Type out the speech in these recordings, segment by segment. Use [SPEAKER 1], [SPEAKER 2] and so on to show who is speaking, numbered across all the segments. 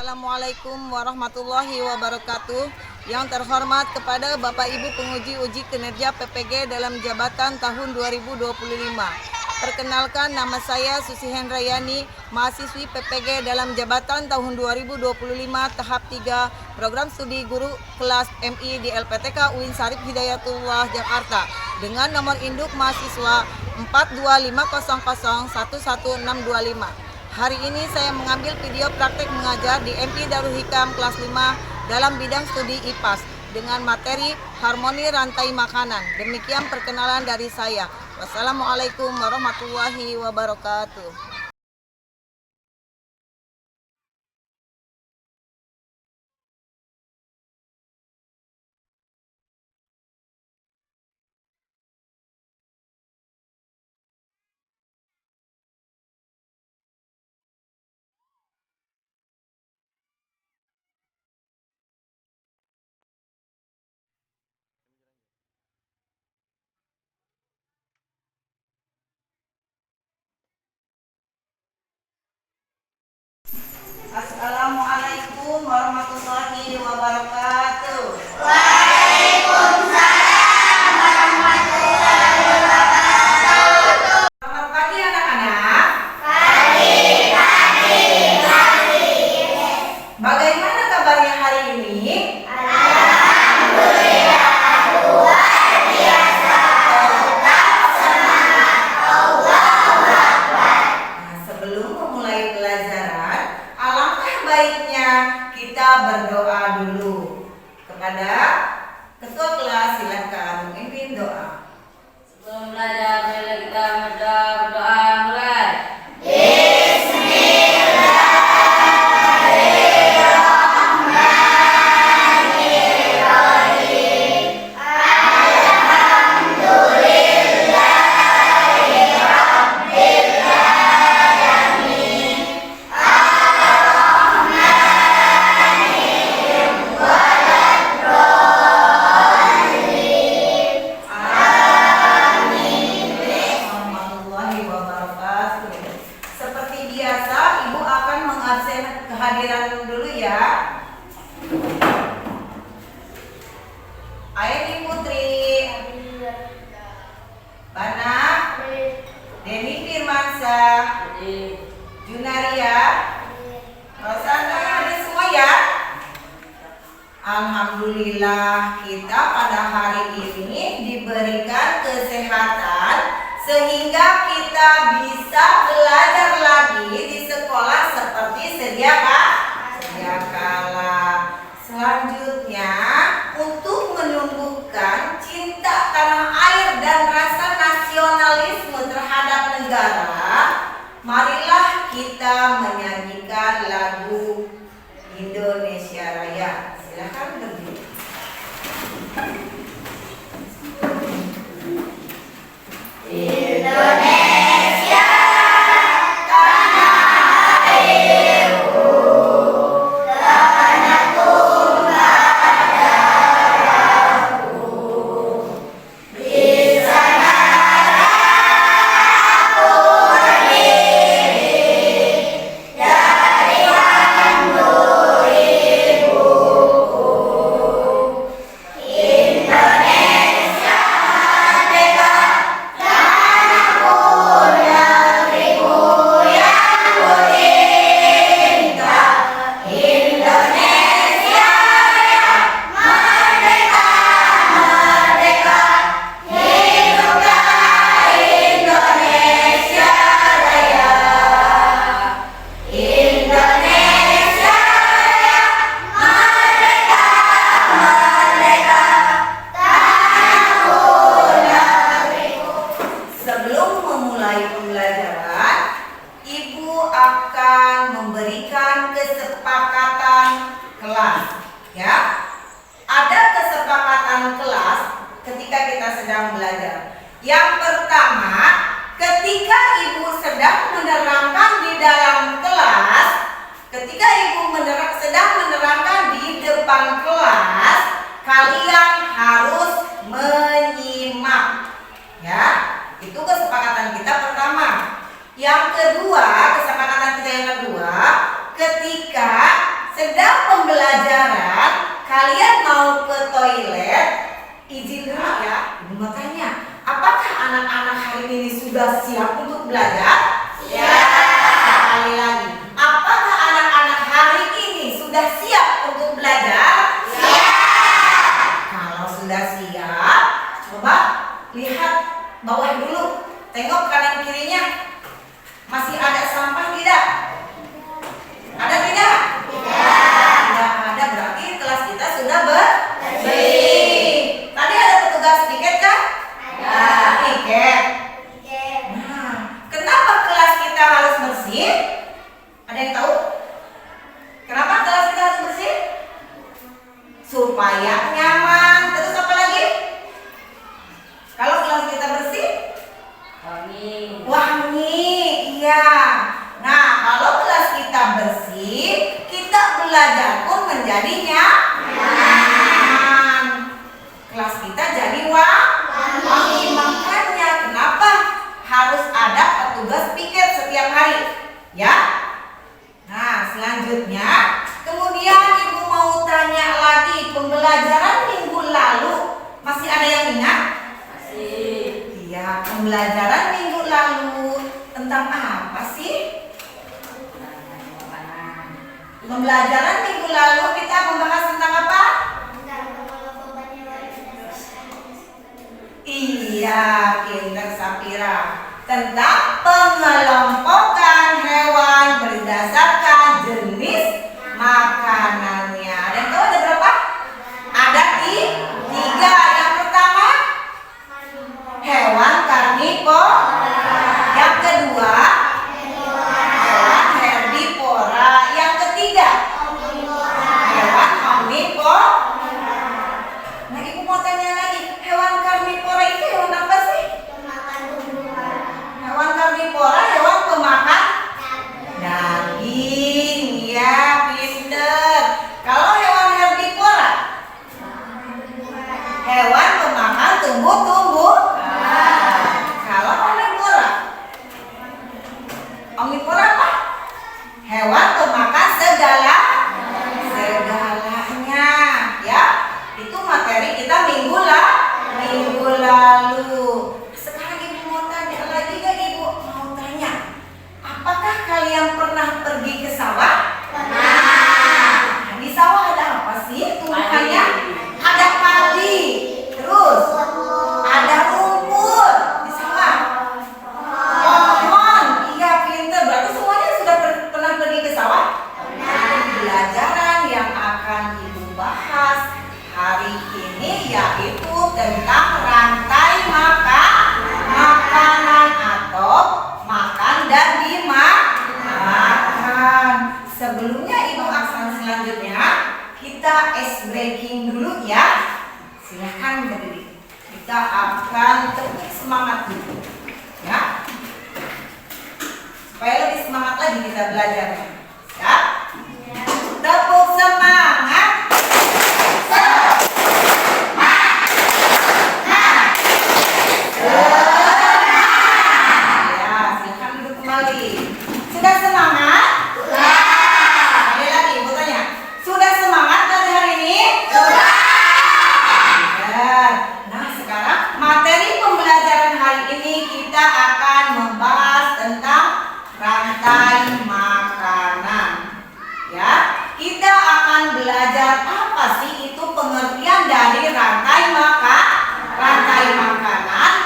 [SPEAKER 1] Assalamualaikum warahmatullahi wabarakatuh. Yang terhormat kepada Bapak Ibu penguji uji kinerja PPG dalam jabatan tahun 2025. Perkenalkan, nama saya Susi Hendrayani, mahasiswi PPG dalam jabatan tahun 2025 tahap 3 program studi guru kelas MI di LPTK UIN Syarif Hidayatullah Jakarta dengan nomor induk mahasiswa 42500111625. Hari ini saya mengambil video praktek mengajar di MI Darul Hikam kelas 5 dalam bidang studi IPAS dengan materi harmoni rantai makanan. Demikian perkenalan dari saya. Wassalamualaikum warahmatullahi wabarakatuh. Assalamualaikum warahmatullahi wabarakatuh.
[SPEAKER 2] Waalaikumsalam warahmatullahi wabarakatuh.
[SPEAKER 1] Selamat pagi anak-anak.
[SPEAKER 2] Pagi.
[SPEAKER 1] Bagaimana kabarnya hari ini?
[SPEAKER 2] Alhamdulillah luar biasa. Tetap semangat. Allahu Akbar.
[SPEAKER 1] Nah, sebelum memulai pelajaran, alangkah baiknya kita berdoa dulu kepada ketua kelas. Silakan memimpin doa.
[SPEAKER 3] Sebelum belajar, mari kita berdoa mulai.
[SPEAKER 1] Warahmatullahi wabarakatuh. Seperti biasa, Ibu akan mengabsen kehadiran dulu ya. Aini Putri, Bana, Deni Firmansyah, Junaria, Rosana, ada semua ya? Alhamdulillah kita pada hari ini diberikan kesehatan sehingga kita bisa belajar lagi di sekolah seperti sedia kala. Selanjutnya, untuk menumbuhkan cinta tanah air dan rasa nasionalisme terhadap negara, marilah kita menyanyikan lagu Indonesia Raya. Silakan berdiri.
[SPEAKER 2] Indonesia tanah airku, tanah tumpah darahku. Di sana aku berdiri dari hantu ibuku. Indonesia merdeka, tanahku negeriku yang kucinta. Indonesia Raya, merdeka, merdeka, hiduplah Indonesia Raya. Indonesia Raya, merdeka, merdeka, tanahku negeriku.
[SPEAKER 1] Sebelum memulai pembelajaran, Ibu akan memberikan kesepakatan kelas. Ya, ada kesepakatan kelas ketika kita sedang belajar. Yang pertama, ketika Ibu sedang menerangkan di dalam kelas, ketika Ibu sedang menerangkan di depan kelas, kalian harus menyimak. Ya, itu kesepakatan kita pertama. Yang kedua, kesepakatan kita yang kedua, ketika sudah siap untuk belajar? Sekali lagi, apakah anak-anak hari ini sudah siap untuk belajar? Kalau sudah siap, coba lihat bawah dulu. Tengok kanan kirinya. Masih ada sampah tidak? Ada tidak? Tidak ada, berarti kelas kita sudah bersih. Tadi ada petugas piket kan? Piket. Nah, kenapa kelas kita harus bersih? Ada yang tahu? Kenapa kelas kita harus bersih? Supaya nyaman. Terus apa lagi? Kalau kelas kita bersih, wangi. Iya. Nah, kalau kelas kita bersih, kita belajar pun menjadi nyaman. Kelas kita jadi wangi. Makanya kenapa harus ada petugas piket setiap hari? Ya. Nah, selanjutnya, kemudian Ibu mau tanya lagi, pembelajaran minggu lalu masih ada yang ingat? Iya, pembelajaran minggu lalu tentang apa sih? Pembelajaran minggu lalu kita membahas tentang apa? Iya, Kinder Sapira. Tentang pengelompokan hewan berdasarkan jenis makanannya. Dan tahu ada berapa? Ada tiga. Yang pertama, hewan karnivora. Yang kedua, hewan herbivora. Yang ketiga, hewan omnivora. Nah, Ibu mau tanya lagi, hewan karnivora itu hewan apa sih? Hewan karnivora, hewan pemakan daging. Ya, pinter. Kalau hewan herbivora, hewan pemakan tumbuh-tumbuhan. Kalau omnivora apa? Hewan pemakan segalanya. Ya, itu materi kita minggu lalu. Sekarang Ibu mau tanya lagi gak Ibu? Mau tanya, apakah kalian pernah pergi ke sawah? Di sawah ada apa sih tumbuhannya? Ada padi, terus ada rumput di sawah. Pohon, iya pinter. Berarti semuanya sudah pernah pergi ke sawah? Pelajaran yang akan Ibu bahas hari ini yaitu tentang rantai makanan atau makan dan dimakan. Sebelumnya Ibu aksan selanjutnya, kita ice breaking dulu ya. Silakan berdiri. Kita akan tepuk semangat dulu, ya. Supaya lebih semangat lagi kita belajarnya. Ya. Tepuk semangat. Ya, silakan duduk kembali. Sudah semangat? Ada lagi, Ibu tanya. Sudah semangat belajar hari ini? Nah, sekarang materi pembelajaran hari ini kita akan membahas tentang rantai makanan. Ya, kita akan belajar apa sih itu pengertian dari rantai makanan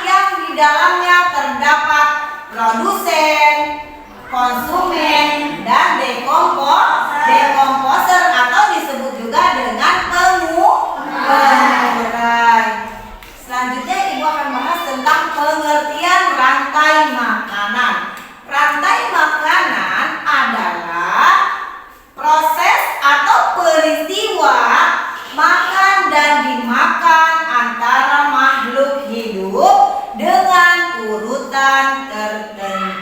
[SPEAKER 1] yang di dalamnya terdapat produsen, konsumen, dan dekomposer atau disebut juga dengan pengurai. Selanjutnya Ibu akan bahas tentang pengertian rantai makanan. Rantai makanan adalah proses atau peristiwa makan dan dimakan antara makhluk hidup dengan urutan tertentu.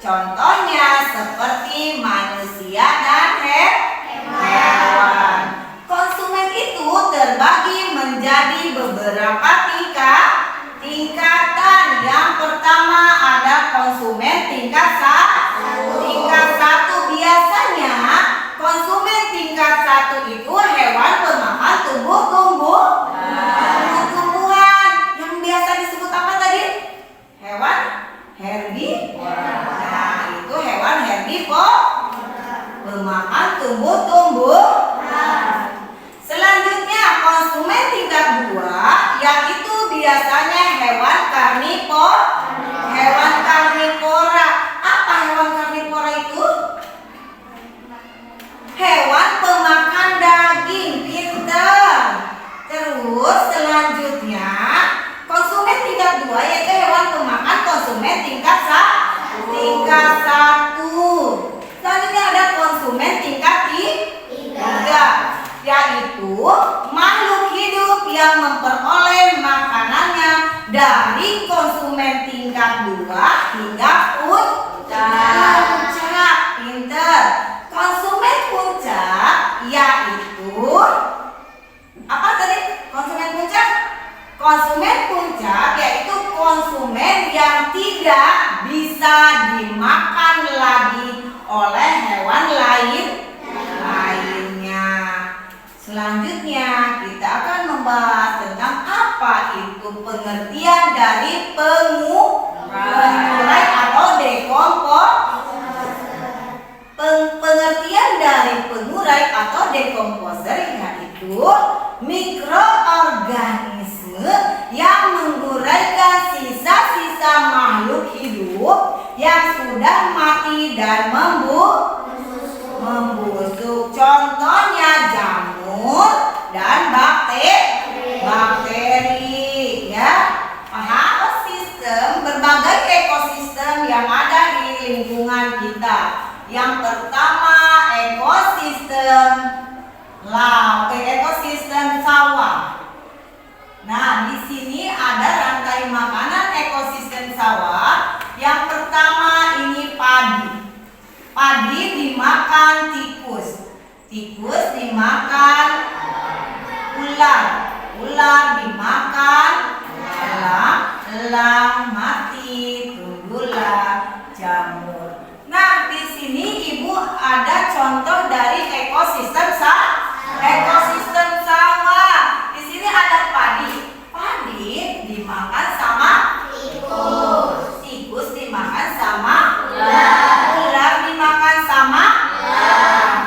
[SPEAKER 1] Contohnya seperti manusia dan hewan. Konsumen itu terbagi menjadi beberapa tingkatan. Yang pertama ada konsumen tingkat 1. Biasanya konsumen tingkat 1 itu hewan pemakan tumbuh-tumbuhan. Yang biasa disebut apa tadi? Hewan herbivora. Nah, itu hewan herbivora, pemakan tumbuh-tumbuhan. Selanjutnya konsumen tingkat 2, yaitu biasanya hewan karnivora. Apa hewan karnivora itu? Hewan pemakan daging. Pinter. Terus selanjutnya konsumen tingkat 2 yaitu hewan pemakan konsumen tingkat 1. Selanjutnya ada konsumen tingkat 3, yaitu makhluk hidup yang memperoleh makanannya dari konsumen tingkat 2 hingga puncak. Pinter. Konsumen puncak yaitu apa tadi? Konsumen puncak? Konsumen puncak yaitu konsumen yang tidak bisa dimakan lagi oleh hewan lainnya. Selanjutnya kita akan membahas tentang apa itu pengertian dari pengurai atau pengertian dari pengurai atau dekomposer yaitu mikroorganisme yang menguraikan sisa-sisa makhluk hidup yang sudah mati dan membusuk. Contohnya jamur dan bakteri ya. Berbagai ekosistem yang ada di lingkungan kita. Yang pertama ekosistem laut, ekosistem sawah. Nah, di sini ada rantai makanan ekosistem sawah. Yang pertama ini padi. Padi dimakan tikus. Tikus dimakan ular. Ular dimakan elang mati, tumbuhlah jamur. Nah, di sini Ibu ada contoh dari ekosistem sawah. Di sini ada padi. Padi dimakan sama tikus. Tikus dimakan sama ular. Ular dimakan sama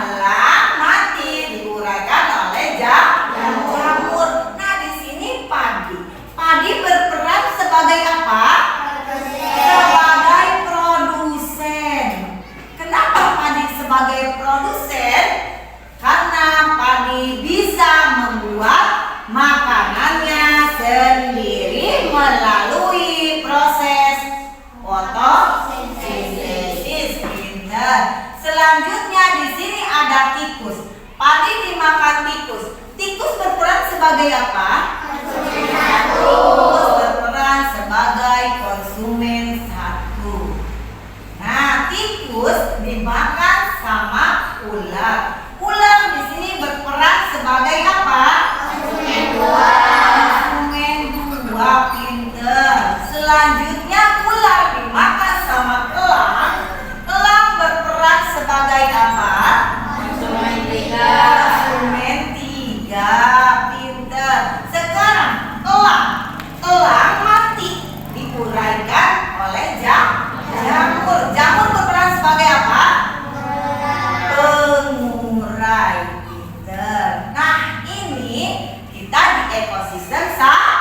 [SPEAKER 1] elang mati, diuraikan oleh jamur. Nah, di sini padi. Padi berperan sebagai apa? Sebagai produsen. Kenapa padi sebagai produsen? Karena padi bisa membuat makanannya sendiri melalui proses fotosintesis. Selanjutnya di sini ada tikus. Padi dimakan tikus. Tikus berperan sebagai apa? Tikus berperan sebagai konsumen 1. Nah, tikus dimakan sama ular. Ular di sini berperan sebagai apa? Konsumen 2. Pinter. Selanjutnya ular dimakan sama elang. Elang berperan sebagai apa? Konsumen 3. Pinter. Sekarang elang mati, diuraikan oleh jamur. Jamur berperan sebagai apa? Pengurai. Pinter. Nah, ini kita di ekosistem sawah.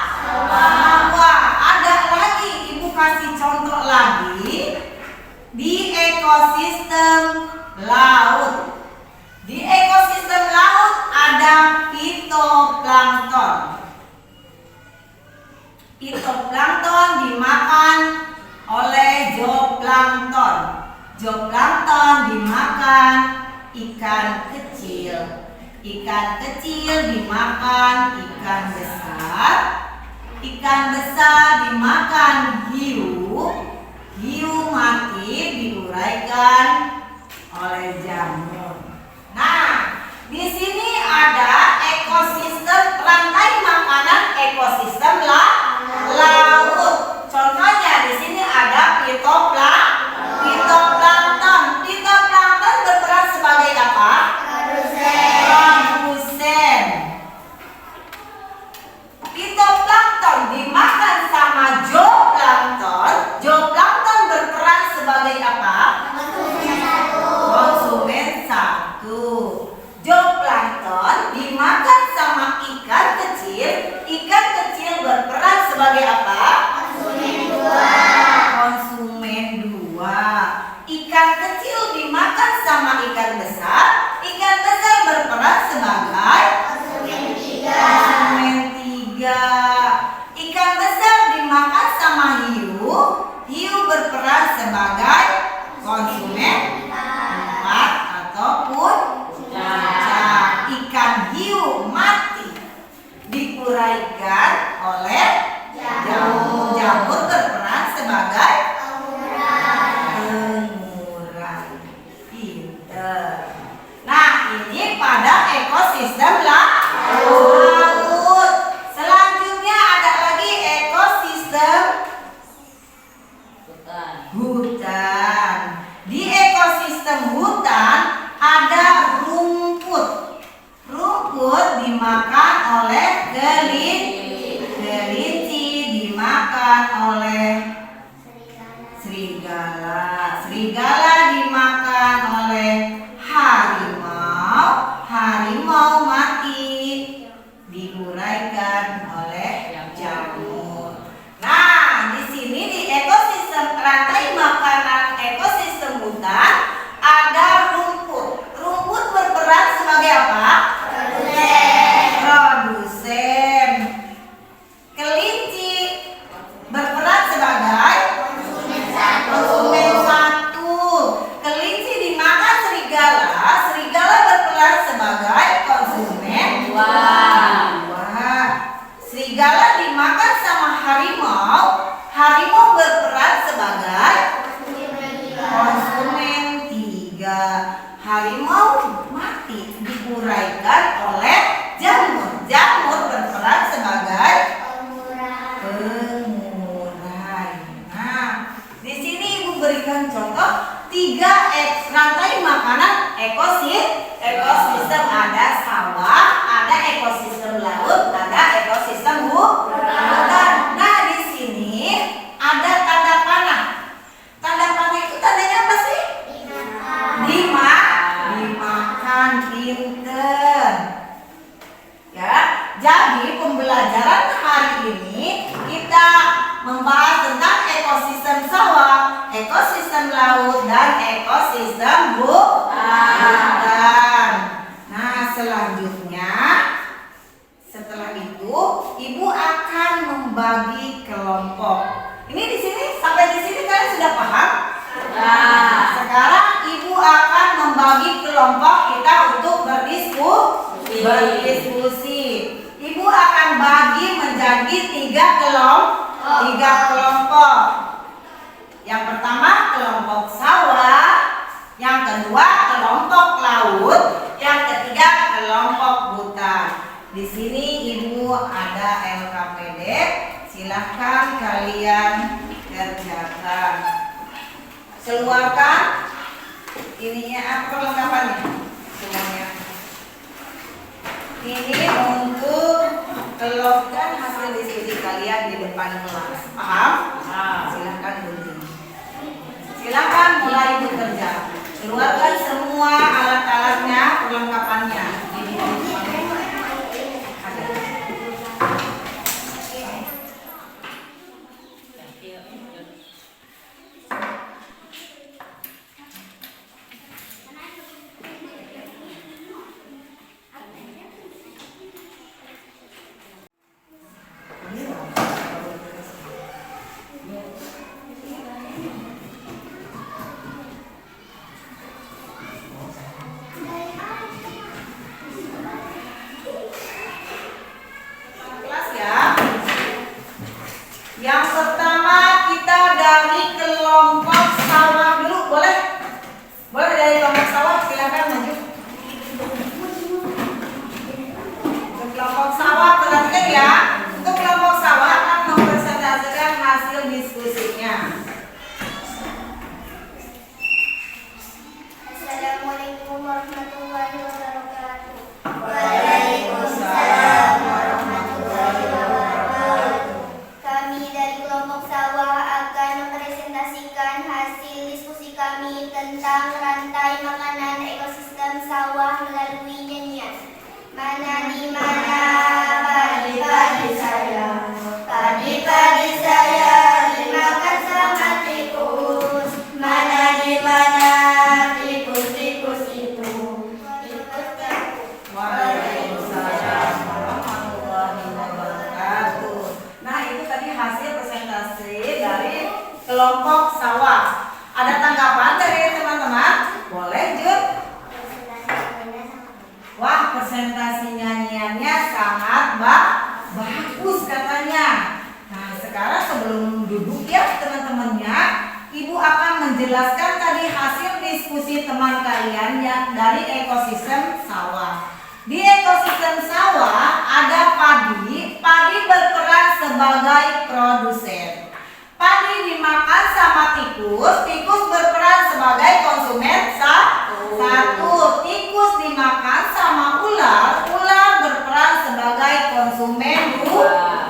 [SPEAKER 1] Ada lagi, Ibu kasih contoh lagi di ekosistem laut. Di ekosistem laut ada fitoplankton. Fitoplankton dimakan oleh zooplankton. Zooplankton dimakan ikan kecil. Ikan kecil dimakan ikan besar. Ikan besar dimakan hiu. Hiu mati diuraikan oleh jamur. Nah, di sini ada ekosistem rantai makanan ekosistem laut. Contohnya di sini ada fitoplankton. Fitoplankton berperan sebagai apa? Produsen. Fitoplankton dimakan sama zooplankton. Zooplankton berperan sebagai apa? Konsumen satu. Zooplankton dimakan sama ikan kecil. Ikan kecil berperan sebagai apa? Konsumen dua. Ikan kecil dimakan sama ikan besar. Ikan besar berperan sebagai konsumen tiga. Ikan besar dimakan sama hiu. Hiu berperan sebagai konsumen empat ataupun cicak. Ikan hiu mati diuraikan oleh jamur. Jamur berperan sebagai pengurai. Pinter. Nah, ini pada ekosistem laut. Selanjutnya ada lagi ekosistem hutan. Di ekosistem hutan ada rumput. Rumput dimakan oleh kelinci, dimakan oleh serigala. Serigala dimakan oleh harimau. Harimau mati diuraikan oleh jamur. Nah, di sini di ekosistem rantai makanan ekosistem hutan ada rumput. Rumput berperan sebagai apa? Produsen. Kelinci berperan sebagai konsumen satu. Kelinci dimakan serigala. Serigala berperan sebagai konsumen dua. Serigala dimakan sama harimau. Harimau berperan sebagai konsumen tiga. Harimau mati diuraikan oleh jamur. Jamur berperan sebagai pengurai. Nah, di sini Ibu berikan contoh 3 rantai makanan ekosistem. Ada sawah, ada ekosistem laut, ada ekosistem hutan. Nah, di sini ada tanda panah. Tanda panah itu tandanya apa sih? Dimakan. Pinter. Ya, jadi pembelajaran hari ini kita membahas tentang ekosistem sawah, ekosistem laut, dan ekosistem hutan. Nah, selanjutnya setelah itu Ibu akan membagi kelompok. Ini di sini sampai di sini kalian sudah paham? Nah, sekarang Ibu akan membagi kelompok kita untuk berdiskusi. Ibu akan bagi menjadi 3 kelompok. Yang pertama kelompok sawah, yang kedua kelompok laut, yang ketiga kelompok hutan. Di sini Ibu ada LKPD, silahkan kalian kerjakan. Keluarkan ininya apa perlengkapannya semuanya. Ini untuk kelompok hasil diskusi kalian di depan kelas. Paham? Silahkan bunyi. Silahkan mulai bekerja. Keluarkan semua alat-alatnya, perlengkapannya.
[SPEAKER 2] memberikan hasil diskusi kami tentang rantai makanan ekosistem sawah melalui nyanyian. Mana di mana padi-padi saya, padi-padi saya dimakan sama tikus. Mana di mana tikus-tikus itu, tikus-tikus.
[SPEAKER 1] Waalaikumsalam warahmatullahi wabarakatuh. Nah, itu tadi hasil presentasi dari kelompok sawah. Ada tanggapan dari teman-teman? Boleh, Jun? Wah, presentasi nyanyiannya sangat bagus katanya. Nah, sekarang sebelum duduk ya teman-temannya, Ibu akan menjelaskan tadi hasil diskusi teman kalian yang dari ekosistem sawah. Di ekosistem sawah ada padi. Padi berperan sebagai produsen. Padi dimakan sama tikus. Tikus berperan sebagai konsumen satu. Tikus dimakan sama ular. Ular berperan sebagai konsumen dua.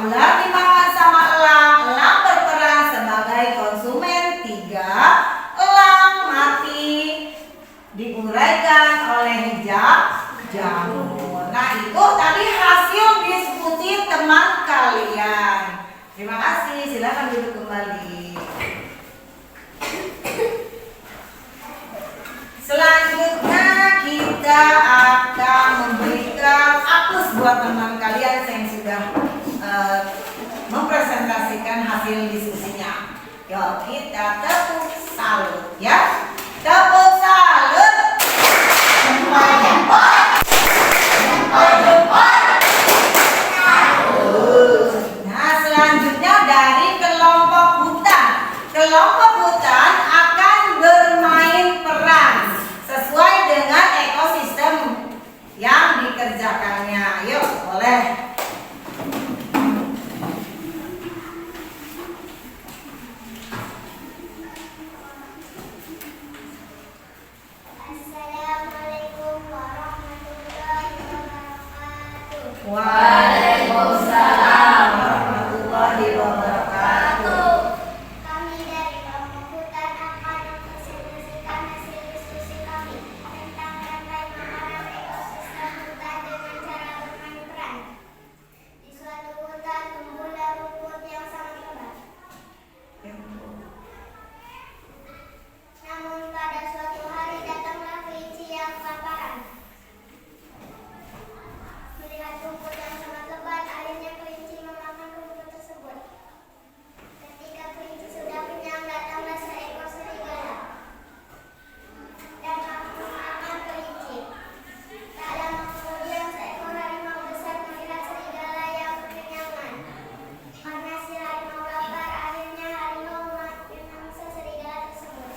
[SPEAKER 1] Ular dimakan sama elang. Elang berperan sebagai konsumen tiga. Elang mati diuraikan oleh jamur. Nah, itu tadi hasil diskusi teman kalian. Terima kasih, silakan duduk kembali. Selanjutnya kita akan memberikan aplaus buat teman kalian yang sudah mempresentasikan hasil diskusinya. Yuk, kita tepuk salut ya. Tepuk salut. Jempol. Nah, selanjutnya dari kelompok hutan. Kelompok hutan akan bermain peran sesuai dengan ekosistem yang dikerjakannya. Yuk, boleh.
[SPEAKER 2] Assalamualaikum warahmatullahi wabarakatuh.
[SPEAKER 1] Waalaikumsalam warahmatullahi wabarakatuh.
[SPEAKER 2] Kami dari kelompok hutan akan mempresentasikan hasil diskusi kami tentang rantai makanan ekosistem hutan dengan cara bermain peran. Di suatu hutan tumbuhlah rumput yang sangat lebat. Namun pada suatu hari datanglah kelinci yang kelaparan. Melihat rumput yang sangat lebat, akhirnya kelinci memakan rumput tersebut. Ketika kelinci sudah kenyang, datanglah seekor serigala dan memakan kelinci. Tak lama kemudian, seekor harimau besar melihat serigala yang kekenyangan. Karena si harimau lapar, akhirnya harimau memangsa serigala tersebut.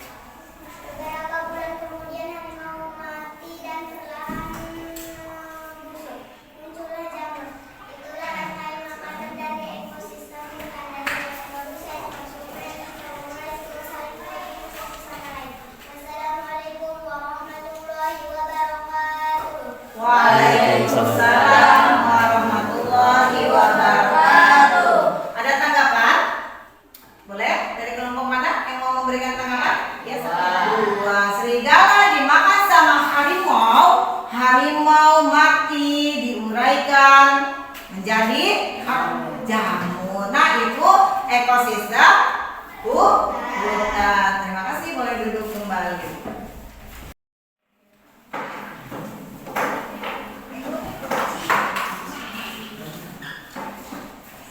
[SPEAKER 2] Beberapa bulan kemudian harimau mati dan perlahan membusuk. Muncullah jamur. Itulah rantai makanan dari ekosistem hutan, dari produsen, konsumen, mulai terus saling berinteraksi satu sama lain. Wassalamualaikum warahmatullahi wabarakatuh.
[SPEAKER 1] Waalaikumsalam warahmatullahi wabarakatuh. Ada tanggapan? Boleh? Dari kelompok mana yang mau memberikan tanggapan? Ya, dua. Serigala dimakan sama harimau. Harimau mati diuraikan menjadi jamur. Nah, itu ekosistem hutan. Terima kasih, boleh duduk kembali.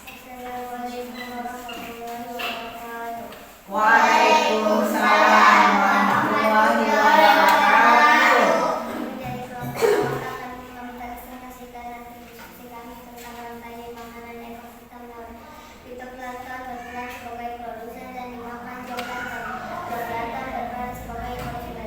[SPEAKER 2] Assalamualaikum warahmatullahi wabarakatuh.
[SPEAKER 1] Waalaikumsalam warahmatullahi wabarakatuh.
[SPEAKER 2] Kami dari kelompok sawah akan mempresentasikan hasil diskusi kami tentang rantai makanan ekosistem sawah. Fitoplankton berperan sebagai produsen dan dimakan zooplankton. Zooplankton berperan sebagai konsumen.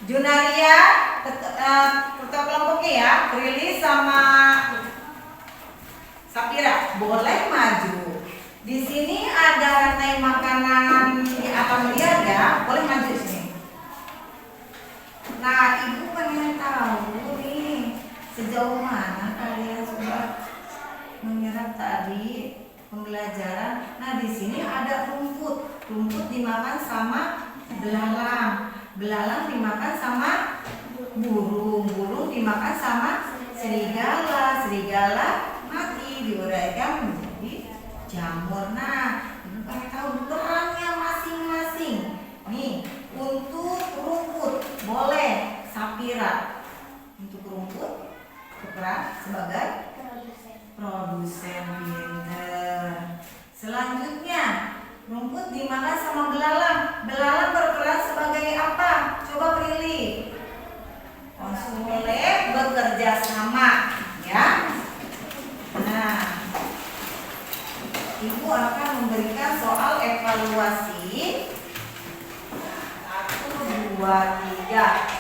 [SPEAKER 1] Junaria, ketua kelompoknya ya, Prilly sama Sapira, boleh maju. Di sini ada rantai makanan di alam liar ya, boleh maju sini. Nah, ibu pengen tahu nih sejauh mana kalian sudah menyerap tadi pembelajaran. Nah, di sini ada rumput. Rumput dimakan sama belalang. Belalang dimakan sama burung. Burung dimakan sama serigala. Serigala mati diuraikan menjadi jamur. Nah, ibu pengen tahu perannya masing-masing. Nih, untuk rumput boleh Sapira. Untuk rumput berperan sebagai produsen pinter. Selanjutnya, rumput dimakan sama belalang. Belalang berperan sebagai apa? Coba Prilly. Boleh bekerja sama, ya. Nah, ibu akan memberikan soal evaluasi. 1, 2, 3.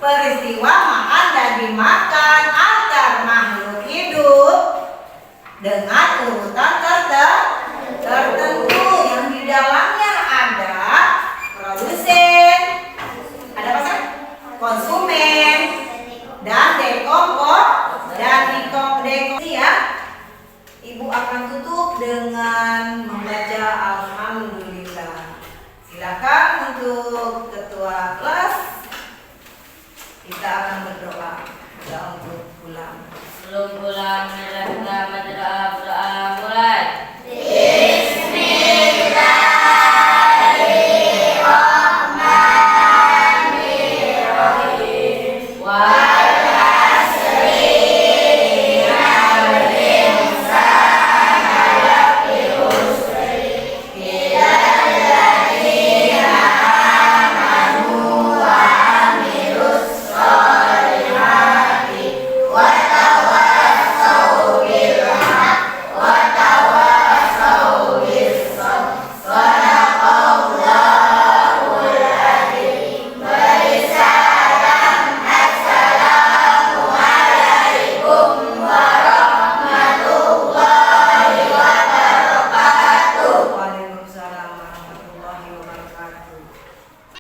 [SPEAKER 1] Peristiwa makan dan dimakan antar makhluk hidup dengan urutan tertentu yang di dalamnya ada produsen, ada apa sih? Konsumen dan dekomposisi ya. Ibu akan tutup dengan membaca alhamdulillah. Silakan untuk ketua kelas. Kita akan berdoa untuk pulang.
[SPEAKER 3] Sebelum pulang, kita berdoa mulai.